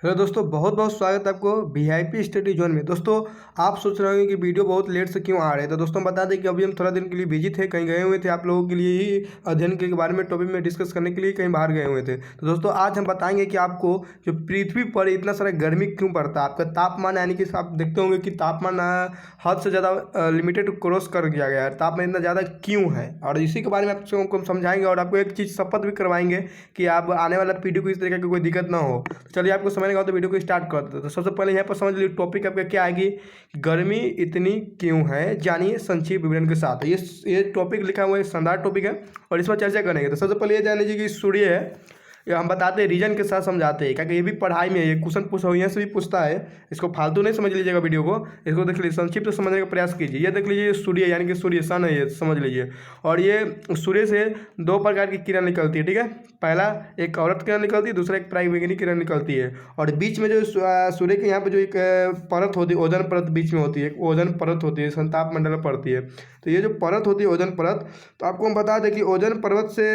Hello दोस्तों, बहुत बहुत स्वागत है आपको वीआईपी स्टडी जोन में। दोस्तों, आप सोच रहे होंगे कि वीडियो बहुत लेट से क्यों आ रहे हैं। तो दोस्तों बता दें कि अभी हम थोड़ा दिन के लिए बिजी थे, कहीं गए हुए थे, आप लोगों के लिए ही अध्ययन के बारे में टॉपिक में डिस्कस करने के लिए कहीं बाहर गए हुए थे। तो दोस्तों आज हम बताएंगे कि आपको जो पृथ्वी पर इतना सारा गर्मी क्यों पड़ता है। आपका तापमान यानी कि आप देखते होंगे कि तापमान हद से ज़्यादा लिमिटेड क्रॉस कर दिया गया है। तापमान इतना ज़्यादा क्यों है और इसी के बारे में आपको हम समझाएंगे और आपको एक चीज़ शपथ भी करवाएंगे कि आप आने वाला पीढ़ी को इस तरीके की कोई दिक्कत ना हो। तो चलिए आपको समझने का तो वीडियो को स्टार्ट कर देते हैं। तो सबसे पहले यहाँ पर समझ लीजिए टॉपिक आपका क्या आएगी, गर्मी इतनी क्यों है, जानिए संक्षिप्त विवरण के साथ। ये टॉपिक लिखा हुआ है, शानदार टॉपिक है और इसमें चर्चा करेंगे। तो सबसे पहले ये जान लीजिए कि सूर्य है, ये हम बताते हैं रीजन के साथ समझाते हैं, क्योंकि ये भी पढ़ाई में ये क्वेश्चन पूछा यहाँ से भी पूछता है। इसको फालतू नहीं समझ लीजिएगा, वीडियो को इसको देख लीजिए, संक्षिप्त समझने का प्रयास कीजिए। ये देख लीजिए सूर्य यानी कि सूर्य सन है, ये समझ लीजिए। और ये सूर्य से दो प्रकार की किरण निकलती है, ठीक है। पहला एक औरत किरण निकलती है, दूसरा एक प्राइवेगिनी किरण निकलती है। और बीच में जो सूर्य के यहाँ पे जो एक परत होती है, ओजोन परत बीच में होती है, एक ओजोन परत होती है, संताप मंडल में पड़ती है। तो ये जो परत होती है ओजोन परत, तो आपको हम बता दें कि ओजोन परत से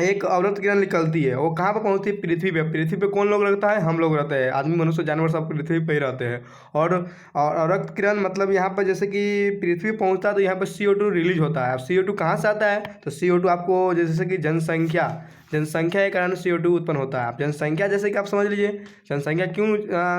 एक औरत किरण निकलती है। वो कहाँ पर पहुँचती है? पृथ्वी पे। पृथ्वी पे कौन लोग रहता है? हम लोग रहते हैं, आदमी मनुष्य जानवर सब पृथ्वी पे ही रहते हैं। और औरत किरण मतलब यहाँ पर जैसे कि पृथ्वी पहुँचता है तो यहाँ पर CO2 रिलीज होता है। अब CO2 कहाँ से आता है? तो CO2 आपको जैसे कि जनसंख्या के कारण CO2 उत्पन्न होता है। आप जनसंख्या जैसे कि आप समझ लीजिए, जनसंख्या क्यों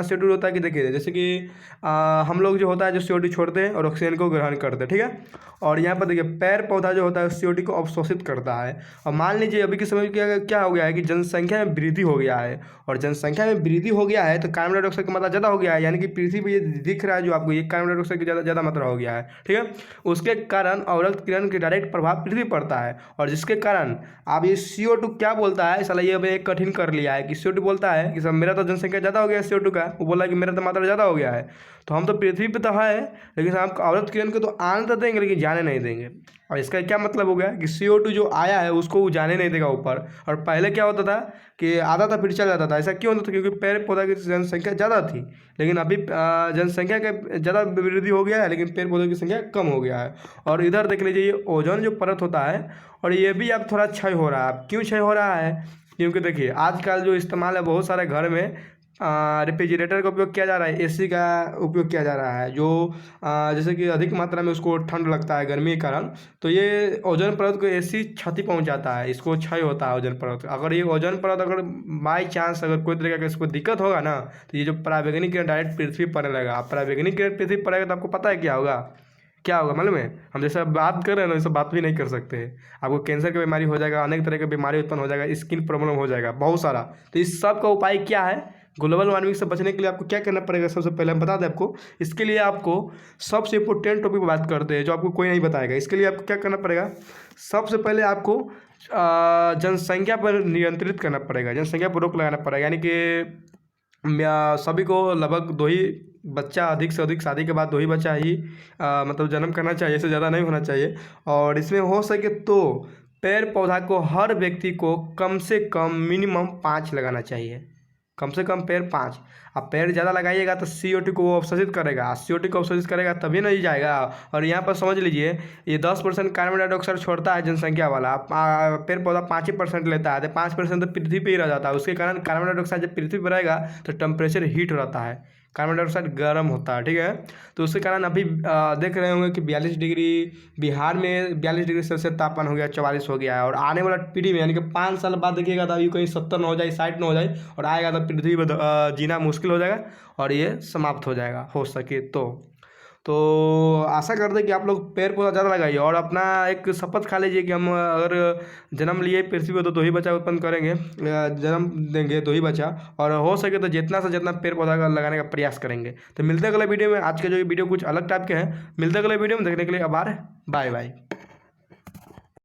CO2 होता है कि देखिए, जैसे कि हम लोग जो होता है जो CO2 छोड़ते हैं और ऑक्सीजन को ग्रहण करते हैं, ठीक है। और यहाँ पर देखिए पेड़ पौधा जो होता है CO2 को अवशोषित करता है। और मान लीजिए अभी के समय में क्या हो गया है कि जनसंख्या में वृद्धि हो गया है, और जनसंख्या में वृद्धि हो गया है तो कार्बन डाइऑक्साइड की मात्रा ज़्यादा हो गया है, यानी कि पृथ्वी पर ये दिख रहा है जो आपको, ये कार्बन डाइऑक्साइड की ज़्यादा मात्रा हो गया है, ठीक है। उसके कारण औरत किरण के डायरेक्ट प्रभाव पृथ्वी पड़ता है, और जिसके कारण अब ये CO2 क्या बोलता है, साला ये अब एक कठिन कर लिया है कि CO2 बोलता है कि सब मेरा तो जनसंख्या ज़्यादा हो गया है, CO2 का वो बोला कि मेरा तो मात्रा ज़्यादा हो गया है, तो हम तो पृथ्वी पे तो है, लेकिन हम औरत किरण को तो आने तो देंगे लेकिन जाने नहीं देंगे। और इसका क्या मतलब हो गया कि CO2 जो आया है उसको वो जाने नहीं देगा ऊपर। और पहले क्या होता था कि आता था फिर चल जाता था। ऐसा क्यों होता था? क्योंकि पेड़ पौधा की जनसंख्या ज़्यादा थी, लेकिन अभी जनसंख्या का ज़्यादा वृद्धि हो गया है लेकिन पेड़ पौधों की संख्या कम हो गया है। और इधर देख लीजिए ये ओजोन जो परत होता है, और ये भी अब थोड़ा क्षय हो रहा है। क्यों क्षय हो रहा है? क्योंकि देखिए आजकल जो इस्तेमाल है बहुत सारे घर में रेफ्रिजरेटर का उपयोग किया जा रहा है, AC का उपयोग किया जा रहा है, जो जैसे कि अधिक मात्रा में उसको ठंड लगता है गर्मी के कारण, तो ये ओजोन परत को ऐसी क्षति पहुंचाता है, इसको क्षय होता है ओजोन परत। अगर ये ओजोन परत अगर बाई चांस अगर कोई तरीके का इसको दिक्कत होगा ना, तो ये जो पराबैंगनी किरण डायरेक्ट पृथ्वी पर पड़ने लगा। पराबैंगनी किरण पृथ्वी पर पड़ेगा तो आपको पता है क्या होगा? क्या होगा मालूम है? हम जैसे बात कर रहे हैं ना, वैसे बात भी नहीं कर सकते हैं। आपको कैंसर की बीमारी हो जाएगा, अनेक तरह की बीमारी उत्पन्न हो जाएगा, स्किन प्रॉब्लम हो जाएगा, बहुत सारा। तो इस सब का उपाय क्या है? ग्लोबल वार्मिंग से बचने के लिए आपको क्या करना पड़ेगा? सबसे पहले हम बता दें आपको। इसके लिए आपको सबसे इंपॉर्टेंट टॉपिक पर बात करते हैं जो आपको कोई नहीं बताएगा। इसके लिए आपको क्या करना पड़ेगा? सबसे पहले आपको जनसंख्या पर नियंत्रित करना पड़ेगा, जनसंख्या पर रोक लगाना पड़ेगा। यानी कि सभी को लगभग दो ही बच्चा, अधिक से अधिक शादी के बाद दो ही बच्चा ही मतलब जन्म करना चाहिए, इससे ज़्यादा नहीं होना चाहिए। और इसमें हो सके तो पेड़ पौधा को हर व्यक्ति को कम से कम मिनिमम 5 लगाना चाहिए, कम से कम पेड़ 5। अब पेड़ ज़्यादा लगाइएगा तो CO2 को वो अवशोषित करेगा, CO2 को अवशोषित करेगा तभी नहीं जाएगा। और यहाँ पर समझ लीजिए ये 10% कार्बन डाइऑक्साइड छोड़ता है जनसंख्या वाला, पेड़ पौधा 5% लेता है, तो 5% तो पृथ्वी पे ही रह जाता है। उसके कारण कार्बन डाइऑक्साइड जब पृथ्वी पर रहेगा तो टेम्परेचर हीट रहता है, कार्बन डाइऑक्साइड गर्म होता है, ठीक है। तो उसके कारण अभी देख रहे होंगे कि 42 डिग्री, बिहार में 42 डिग्री सेल्सियस तापमान हो गया, 44 हो गया है। और आने वाला पीढ़ी में यानी कि 5 साल बाद देखिएगा तो अभी कहीं 70 न हो जाए, 60 न हो जाए, और आएगा तो पृथ्वी पर जीना मुश्किल हो जाएगा और ये समाप्त हो जाएगा हो सके तो आशा करते हैं कि आप लोग पेड़ पौधा ज़्यादा लगाइए। और अपना एक शपथ खा लीजिए कि हम अगर जन्म लिए पृथ्वी पर तो दो ही बच्चा उत्पन्न करेंगे, जन्म देंगे दो ही बच्चा, और हो सके तो जितना से जितना पेड़ पौधा लगाने का प्रयास करेंगे। तो मिलते हैं अगले वीडियो में। आज के जो वीडियो कुछ अलग टाइप के हैं, मिलते हैं अगले वीडियो में। देखने के लिए आभार, बाय बाय।